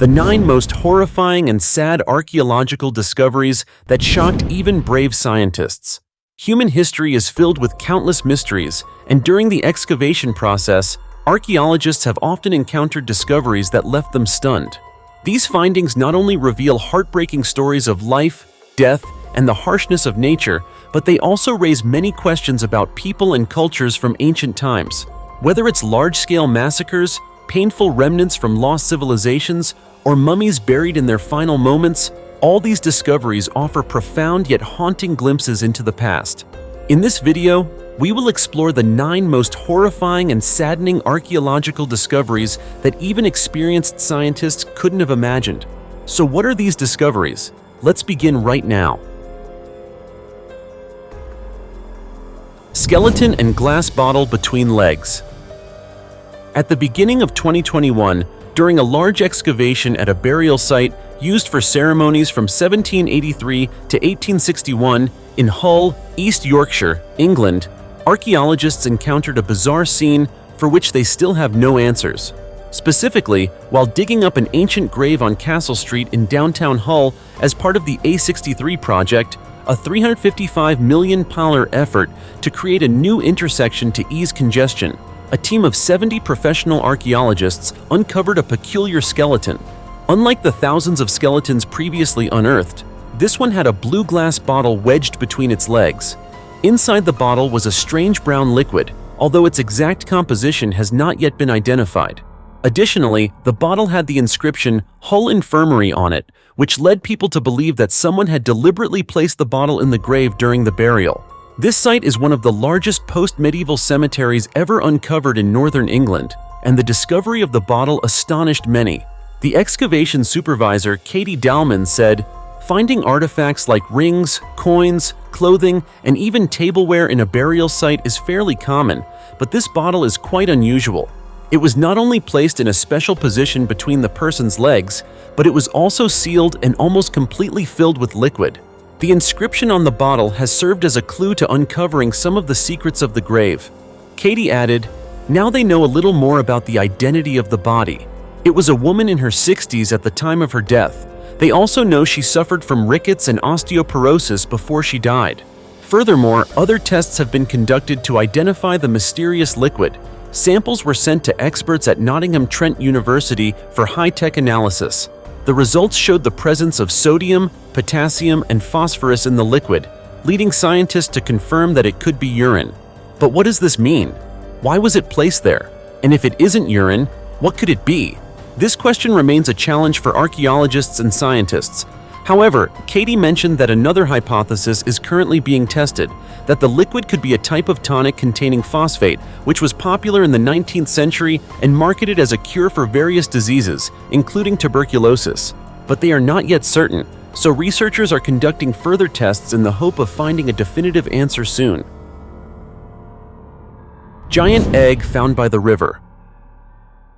The 9 most horrifying and sad archaeological discoveries that shocked even brave scientists. Human history is filled with countless mysteries, and during the excavation process, archaeologists have often encountered discoveries that left them stunned. These findings not only reveal heartbreaking stories of life, death, and the harshness of nature, but they also raise many questions about people and cultures from ancient times. Whether it's large-scale massacres, painful remnants from lost civilizations, or mummies buried in their final moments, all these discoveries offer profound yet haunting glimpses into the past. In this video, we will explore the 9 most horrifying and saddening archaeological discoveries that even experienced scientists couldn't have imagined. So what are these discoveries? Let's begin right now. Skeleton and glass bottle between legs. At the beginning of 2021, during a large excavation at a burial site used for ceremonies from 1783 to 1861 in Hull, East Yorkshire, England, archaeologists encountered a bizarre scene for which they still have no answers. Specifically, while digging up an ancient grave on Castle Street in downtown Hull as part of the A63 project, a £355 million effort to create a new intersection to ease congestion, a team of 70 professional archaeologists uncovered a peculiar skeleton. Unlike the thousands of skeletons previously unearthed, this one had a blue glass bottle wedged between its legs. Inside the bottle was a strange brown liquid, although its exact composition has not yet been identified. Additionally, the bottle had the inscription Hull Infirmary on it, which led people to believe that someone had deliberately placed the bottle in the grave during the burial. This site is one of the largest post-medieval cemeteries ever uncovered in northern England, and the discovery of the bottle astonished many. The excavation supervisor, Katie Dalman, said, "Finding artifacts like rings, coins, clothing, and even tableware in a burial site is fairly common, but this bottle is quite unusual. It was not only placed in a special position between the person's legs, but it was also sealed and almost completely filled with liquid. The inscription on the bottle has served as a clue to uncovering some of the secrets of the grave." Katie added, "Now they know a little more about the identity of the body. It was a woman in her 60s at the time of her death. They also know she suffered from rickets and osteoporosis before she died." Furthermore, other tests have been conducted to identify the mysterious liquid. Samples were sent to experts at Nottingham Trent University for high-tech analysis. The results showed the presence of sodium, potassium, and phosphorus in the liquid, leading scientists to confirm that it could be urine. But what does this mean? Why was it placed there? And if it isn't urine, what could it be? This question remains a challenge for archaeologists and scientists. However, Katie mentioned that another hypothesis is currently being tested, that the liquid could be a type of tonic containing phosphate, which was popular in the 19th century and marketed as a cure for various diseases, including tuberculosis. But they are not yet certain, so researchers are conducting further tests in the hope of finding a definitive answer soon. Giant egg found by the river.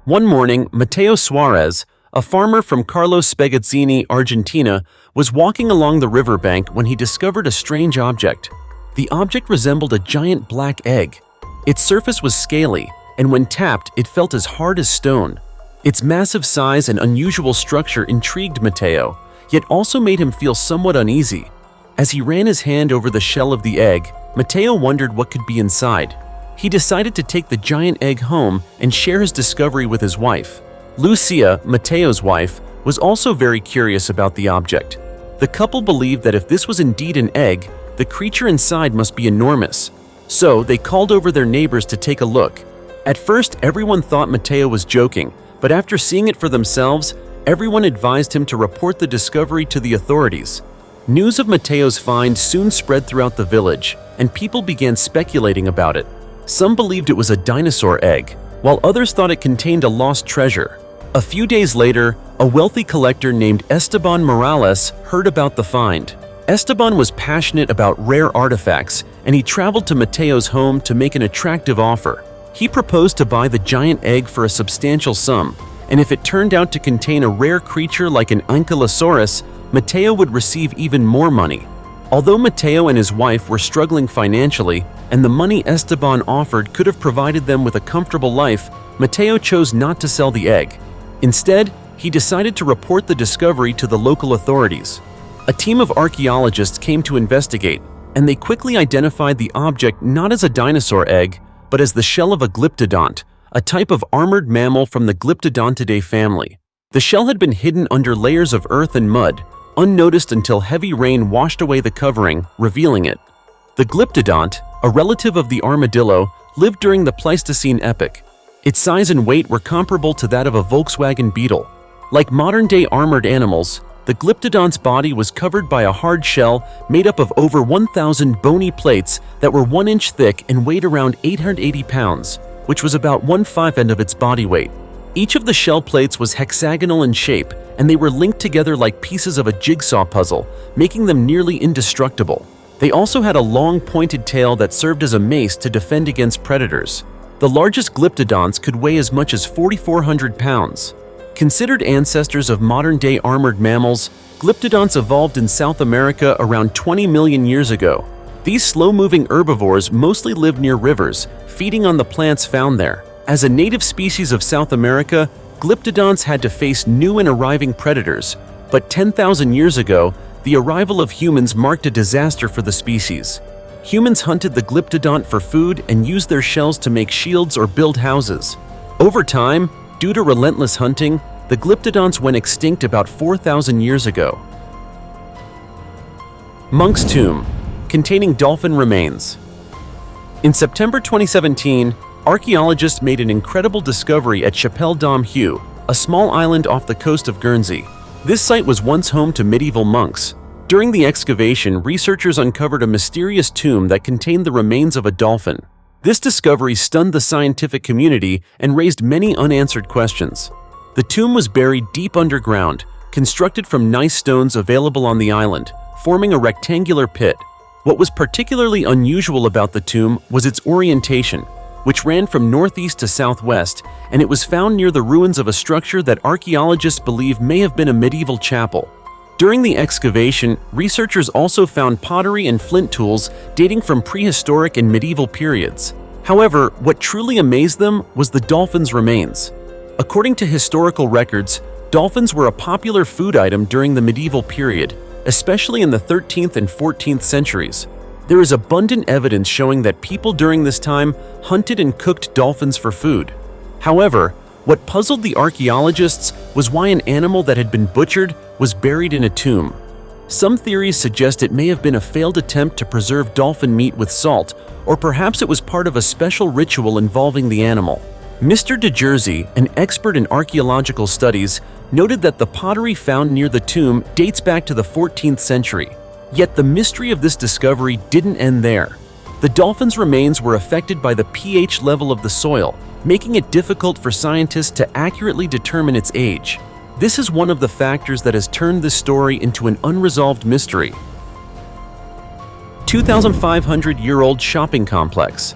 One morning, Matteo Suarez, a farmer from Carlos Spegazzini, Argentina, was walking along the riverbank when he discovered a strange object. The object resembled a giant black egg. Its surface was scaly, and when tapped, it felt as hard as stone. Its massive size and unusual structure intrigued Matteo, yet also made him feel somewhat uneasy. As he ran his hand over the shell of the egg, Matteo wondered what could be inside. He decided to take the giant egg home and share his discovery with his wife. Lucia, Matteo's wife, was also very curious about the object. The couple believed that if this was indeed an egg, the creature inside must be enormous. So they called over their neighbors to take a look. At first, everyone thought Matteo was joking, but after seeing it for themselves, everyone advised him to report the discovery to the authorities. News of Matteo's find soon spread throughout the village, and people began speculating about it. Some believed it was a dinosaur egg, while others thought it contained a lost treasure. A few days later, a wealthy collector named Esteban Morales heard about the find. Esteban was passionate about rare artifacts, and he traveled to Matteo's home to make an attractive offer. He proposed to buy the giant egg for a substantial sum, and if it turned out to contain a rare creature like an ankylosaurus, Matteo would receive even more money. Although Matteo and his wife were struggling financially, and the money Esteban offered could have provided them with a comfortable life, Matteo chose not to sell the egg. Instead, he decided to report the discovery to the local authorities. A team of archaeologists came to investigate, and they quickly identified the object not as a dinosaur egg, but as the shell of a glyptodont, a type of armored mammal from the Glyptodontidae family. The shell had been hidden under layers of earth and mud, unnoticed until heavy rain washed away the covering, revealing it. The glyptodont, a relative of the armadillo, lived during the Pleistocene epoch. Its size and weight were comparable to that of a Volkswagen Beetle. Like modern-day armored animals, the glyptodont's body was covered by a hard shell made up of over 1,000 bony plates that were 1 inch thick and weighed around 880 pounds, which was about 1/5 of its body weight. Each of the shell plates was hexagonal in shape, and they were linked together like pieces of a jigsaw puzzle, making them nearly indestructible. They also had a long pointed tail that served as a mace to defend against predators. The largest glyptodonts could weigh as much as 4,400 pounds. Considered ancestors of modern-day armored mammals, glyptodonts evolved in South America around 20 million years ago. These slow-moving herbivores mostly lived near rivers, feeding on the plants found there. As a native species of South America, glyptodonts had to face new and arriving predators, but 10,000 years ago, the arrival of humans marked a disaster for the species. Humans hunted the glyptodont for food and used their shells to make shields or build houses. Over time, due to relentless hunting, the glyptodonts went extinct about 4,000 years ago. Monk's Tomb, containing dolphin remains. In September 2017, archaeologists made an incredible discovery at Chapelle d'Amheux, a small island off the coast of Guernsey. This site was once home to medieval monks. During the excavation, researchers uncovered a mysterious tomb that contained the remains of a dolphin. This discovery stunned the scientific community and raised many unanswered questions. The tomb was buried deep underground, constructed from nice stones available on the island, forming a rectangular pit. What was particularly unusual about the tomb was its orientation, which ran from northeast to southwest, and it was found near the ruins of a structure that archaeologists believe may have been a medieval chapel. During the excavation, researchers also found pottery and flint tools dating from prehistoric and medieval periods. However, what truly amazed them was the dolphin's remains. According to historical records, dolphins were a popular food item during the medieval period, especially in the 13th and 14th centuries. There is abundant evidence showing that people during this time hunted and cooked dolphins for food. However, what puzzled the archaeologists was why an animal that had been butchered was buried in a tomb. Some theories suggest it may have been a failed attempt to preserve dolphin meat with salt, or perhaps it was part of a special ritual involving the animal. Mr. de Jersey, an expert in archaeological studies, noted that the pottery found near the tomb dates back to the 14th century. Yet the mystery of this discovery didn't end there. The dolphin's remains were affected by the pH level of the soil, making it difficult for scientists to accurately determine its age. This is one of the factors that has turned this story into an unresolved mystery. 2,500-year-old shopping complex.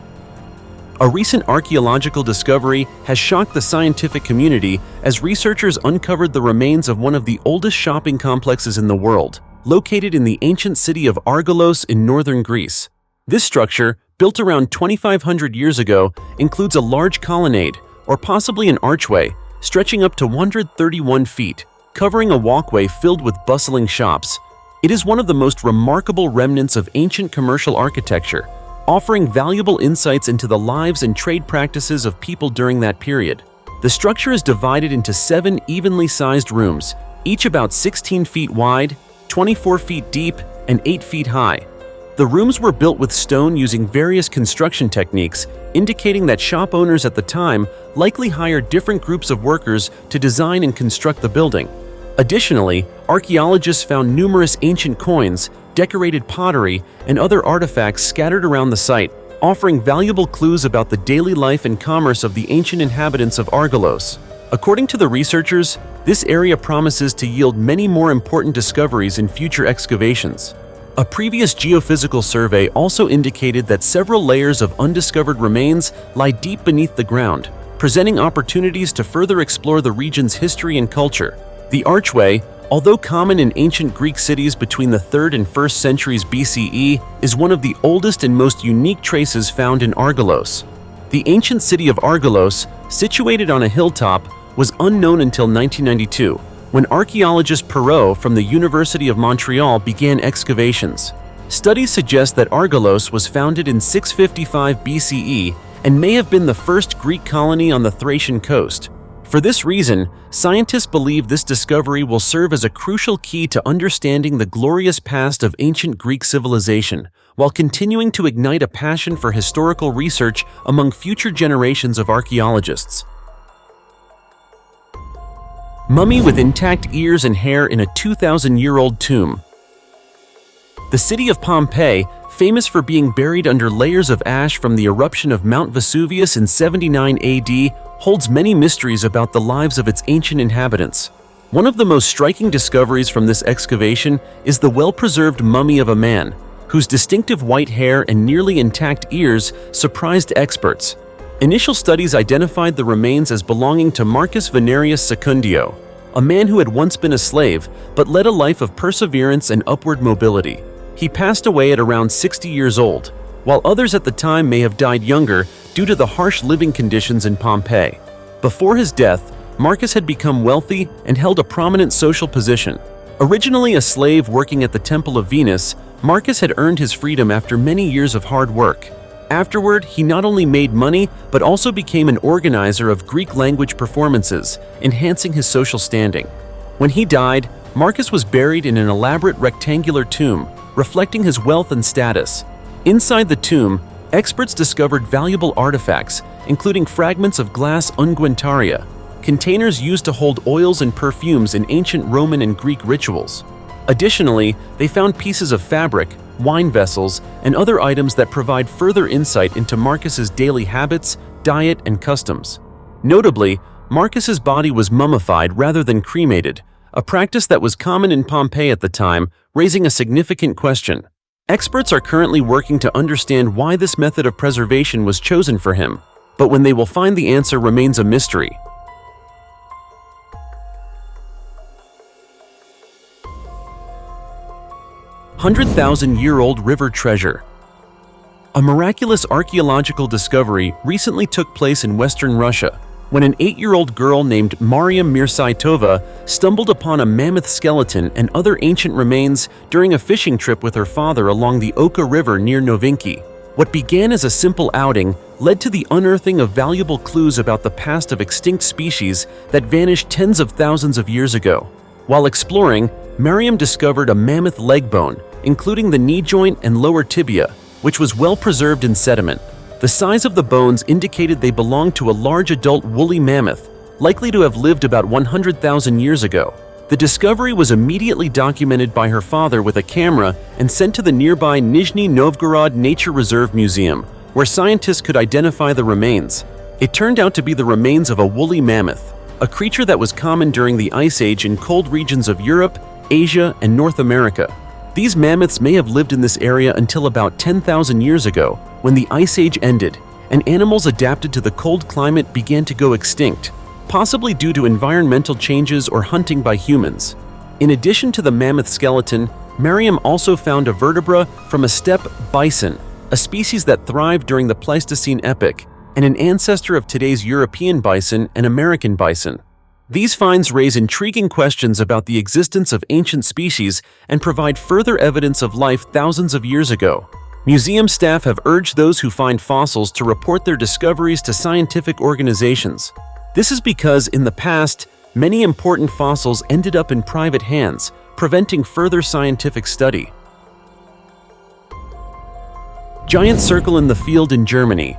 A recent archaeological discovery has shocked the scientific community as researchers uncovered the remains of one of the oldest shopping complexes in the world, located in the ancient city of Argelos in northern Greece. This structure, built around 2,500 years ago, includes a large colonnade, or possibly an archway, stretching up to 131 feet, covering a walkway filled with bustling shops. It is one of the most remarkable remnants of ancient commercial architecture, offering valuable insights into the lives and trade practices of people during that period. The structure is divided into 7 evenly sized rooms, each about 16 feet wide, 24 feet deep, and 8 feet high. The rooms were built with stone using various construction techniques, indicating that shop owners at the time likely hired different groups of workers to design and construct the building. Additionally, archaeologists found numerous ancient coins, decorated pottery, and other artifacts scattered around the site, offering valuable clues about the daily life and commerce of the ancient inhabitants of Argelos. According to the researchers, this area promises to yield many more important discoveries in future excavations. A previous geophysical survey also indicated that several layers of undiscovered remains lie deep beneath the ground, presenting opportunities to further explore the region's history and culture. The archway, although common in ancient Greek cities between the 3rd and 1st centuries BCE, is one of the oldest and most unique traces found in Argelos. The ancient city of Argelos, situated on a hilltop, was unknown until 1992, when archaeologist Perrault from the University of Montreal began excavations. Studies suggest that Argelos was founded in 655 BCE and may have been the first Greek colony on the Thracian coast. For this reason, scientists believe this discovery will serve as a crucial key to understanding the glorious past of ancient Greek civilization, while continuing to ignite a passion for historical research among future generations of archaeologists. Mummy with intact ears and hair in a 2,000-year-old tomb. The city of Pompei, famous for being buried under layers of ash from the eruption of Mount Vesuvius in 79 AD, holds many mysteries about the lives of its ancient inhabitants. One of the most striking discoveries from this excavation is the well-preserved mummy of a man, whose distinctive white hair and nearly intact ears surprised experts. Initial studies identified the remains as belonging to Marcus Venerius Secundio, a man who had once been a slave but led a life of perseverance and upward mobility. He passed away at around 60 years old, while others at the time may have died younger due to the harsh living conditions in Pompei. Before his death, Marcus had become wealthy and held a prominent social position. Originally a slave working at the Temple of Venus, Marcus had earned his freedom after many years of hard work. Afterward, he not only made money, but also became an organizer of Greek language performances, enhancing his social standing. When he died, Marcus was buried in an elaborate rectangular tomb, reflecting his wealth and status. Inside the tomb, experts discovered valuable artifacts, including fragments of glass unguentaria, containers used to hold oils and perfumes in ancient Roman and Greek rituals. Additionally, they found pieces of fabric, wine vessels, and other items that provide further insight into Marcus's daily habits, diet, and customs. Notably, Marcus's body was mummified rather than cremated, a practice that was common in Pompeii at the time, raising a significant question. Experts are currently working to understand why this method of preservation was chosen for him, but when they will find the answer remains a mystery. Hundred-thousand-year-old river treasure. A miraculous archaeological discovery recently took place in Western Russia, when an 8-year-old girl named Mariam Mirsaitova stumbled upon a mammoth skeleton and other ancient remains during a fishing trip with her father along the Oka River near Novinky. What began as a simple outing led to the unearthing of valuable clues about the past of extinct species that vanished tens of thousands of years ago. While exploring, Mariam discovered a mammoth leg bone, including the knee joint and lower tibia, which was well preserved in sediment. The size of the bones indicated they belonged to a large adult woolly mammoth, likely to have lived about 100,000 years ago. The discovery was immediately documented by her father with a camera and sent to the nearby Nizhny Novgorod Nature Reserve Museum, where scientists could identify the remains. It turned out to be the remains of a woolly mammoth, a creature that was common during the Ice Age in cold regions of Europe, Asia, and North America. These mammoths may have lived in this area until about 10,000 years ago, when the Ice Age ended, and animals adapted to the cold climate began to go extinct, possibly due to environmental changes or hunting by humans. In addition to the mammoth skeleton, Mariam also found a vertebra from a steppe bison, a species that thrived during the Pleistocene epoch, and an ancestor of today's European bison and American bison. These finds raise intriguing questions about the existence of ancient species and provide further evidence of life thousands of years ago. Museum staff have urged those who find fossils to report their discoveries to scientific organizations. This is because, in the past, many important fossils ended up in private hands, preventing further scientific study. Giant circle in the field in Germany.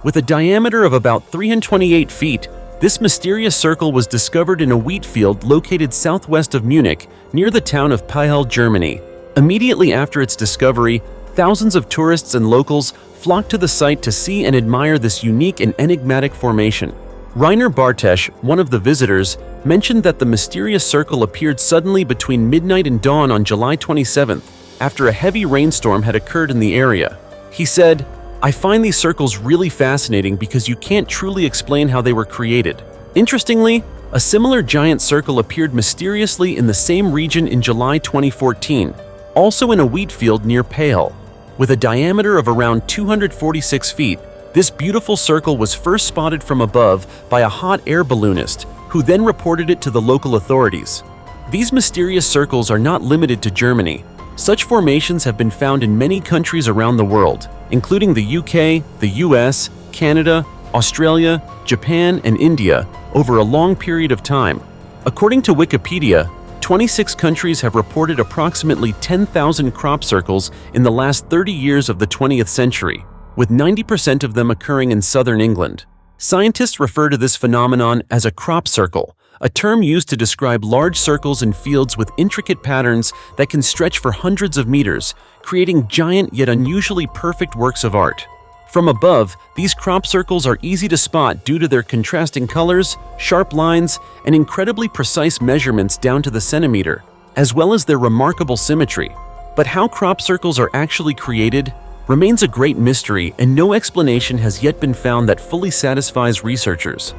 With a diameter of about 328 feet, this mysterious circle was discovered in a wheat field located southwest of Munich, near the town of Pehl, Germany. Immediately after its discovery, thousands of tourists and locals flocked to the site to see and admire this unique and enigmatic formation. Rainer Bartesch, one of the visitors, mentioned that the mysterious circle appeared suddenly between midnight and dawn on July 27th, after a heavy rainstorm had occurred in the area. He said, "I find these circles really fascinating because you can't truly explain how they were created." Interestingly, a similar giant circle appeared mysteriously in the same region in July 2014, also in a wheat field near Pehl. With a diameter of around 246 feet, This beautiful circle was first spotted from above by a hot air balloonist, who then reported it to the local authorities. These mysterious circles are not limited to Germany. Such formations have been found in many countries around the world, including the UK, the US, Canada, Australia, Japan, and India, over a long period of time. According to Wikipedia, 26 countries have reported approximately 10,000 crop circles in the last 30 years of the 20th century, with 90% of them occurring in southern England. Scientists refer to this phenomenon as a crop circle, a term used to describe large circles in fields with intricate patterns that can stretch for hundreds of meters, creating giant yet unusually perfect works of art. From above, these crop circles are easy to spot due to their contrasting colors, sharp lines, and incredibly precise measurements down to the centimeter, as well as their remarkable symmetry. But how crop circles are actually created remains a great mystery, and no explanation has yet been found that fully satisfies researchers.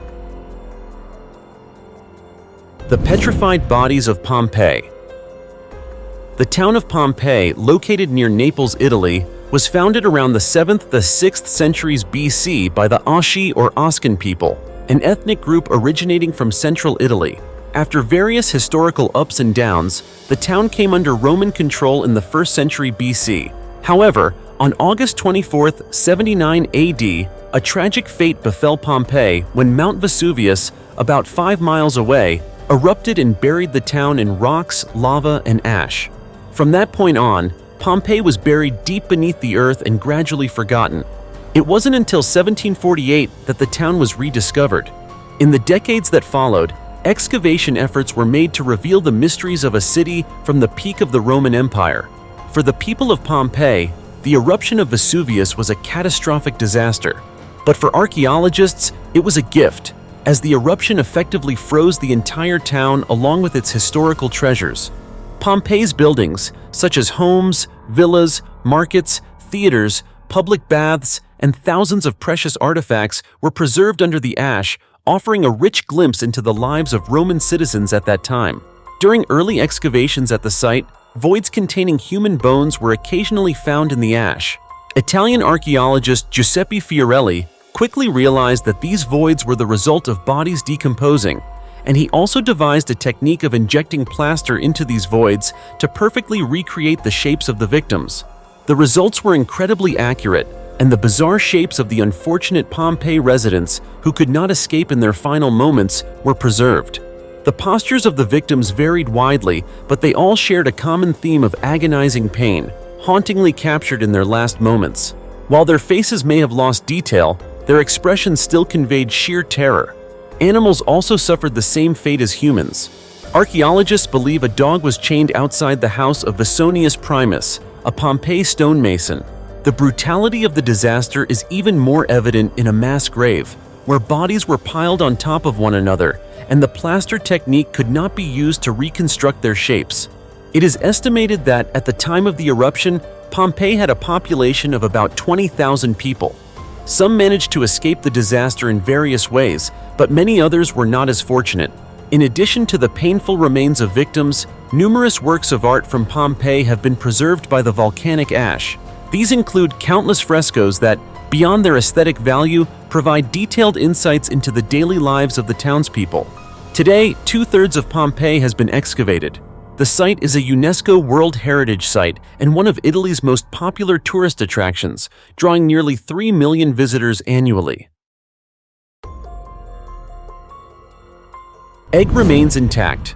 The petrified bodies of Pompei. The town of Pompei, located near Naples, Italy, was founded around the 7th to 6th centuries BC by the Asci or Oscan people, an ethnic group originating from central Italy. After various historical ups and downs, the town came under Roman control in the 1st century BC. However, on August 24, 79 AD, a tragic fate befell Pompei when Mount Vesuvius, about 5 miles away, erupted and buried the town in rocks, lava, and ash. From that point on, Pompei was buried deep beneath the earth and gradually forgotten. It wasn't until 1748 that the town was rediscovered. In the decades that followed, excavation efforts were made to reveal the mysteries of a city from the peak of the Roman Empire. For the people of Pompei, the eruption of Vesuvius was a catastrophic disaster. But for archaeologists, it was a gift, as the eruption effectively froze the entire town along with its historical treasures. Pompei's buildings, such as homes, villas, markets, theaters, public baths, and thousands of precious artifacts were preserved under the ash, offering a rich glimpse into the lives of Roman citizens at that time. During early excavations at the site, voids containing human bones were occasionally found in the ash. Italian archaeologist Giuseppe Fiorelli quickly realized that these voids were the result of bodies decomposing, and he also devised a technique of injecting plaster into these voids to perfectly recreate the shapes of the victims. The results were incredibly accurate, and the bizarre shapes of the unfortunate Pompei residents who could not escape in their final moments were preserved. The postures of the victims varied widely, but they all shared a common theme of agonizing pain, hauntingly captured in their last moments. While their faces may have lost detail, their expressions still conveyed sheer terror. Animals also suffered the same fate as humans. Archaeologists believe a dog was chained outside the house of Vesonius Primus, a Pompei stonemason. The brutality of the disaster is even more evident in a mass grave, where bodies were piled on top of one another, and the plaster technique could not be used to reconstruct their shapes. It is estimated that at the time of the eruption, Pompei had a population of about 20,000 people. Some managed to escape the disaster in various ways, but many others were not as fortunate. In addition to the painful remains of victims, numerous works of art from Pompei have been preserved by the volcanic ash. These include countless frescoes that, beyond their aesthetic value, provide detailed insights into the daily lives of the townspeople. Today, 2/3 of Pompei has been excavated. The site is a UNESCO World Heritage Site and one of Italy's most popular tourist attractions, drawing nearly 3 million visitors annually. Egg remains intact.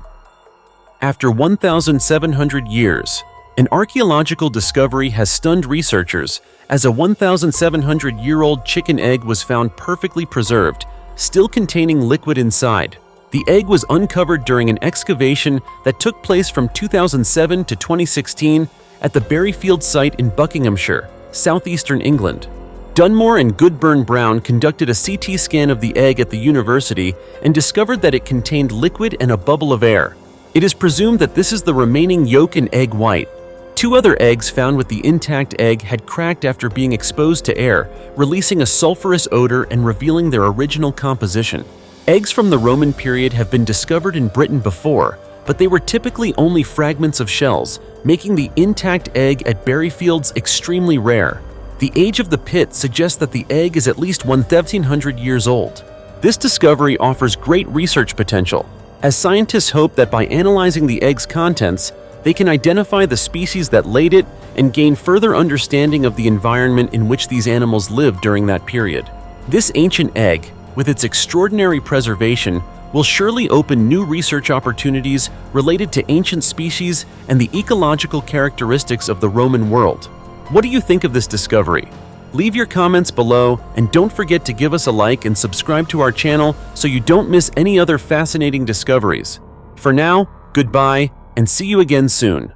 After 1,700 years, an archaeological discovery has stunned researchers as a 1,700-year-old chicken egg was found perfectly preserved, still containing liquid inside. The egg was uncovered during an excavation that took place from 2007 to 2016 at the Berryfield site in Buckinghamshire, southeastern England. Dunmore and Goodburn-Brown conducted a CT scan of the egg at the university and discovered that it contained liquid and a bubble of air. It is presumed that this is the remaining yolk and egg white. 2 other eggs found with the intact egg had cracked after being exposed to air, releasing a sulfurous odor and revealing their original composition. Eggs from the Roman period have been discovered in Britain before, but they were typically only fragments of shells, making the intact egg at Berryfields extremely rare. The age of the pit suggests that the egg is at least 1,700 years old. This discovery offers great research potential, as scientists hope that by analyzing the egg's contents, they can identify the species that laid it and gain further understanding of the environment in which these animals lived during that period. This ancient egg, with its extraordinary preservation, will surely open new research opportunities related to ancient species and the ecological characteristics of the Roman world. What do you think of this discovery? Leave your comments below, and don't forget to give us a like and subscribe to our channel so you don't miss any other fascinating discoveries. For now, goodbye, and see you again soon.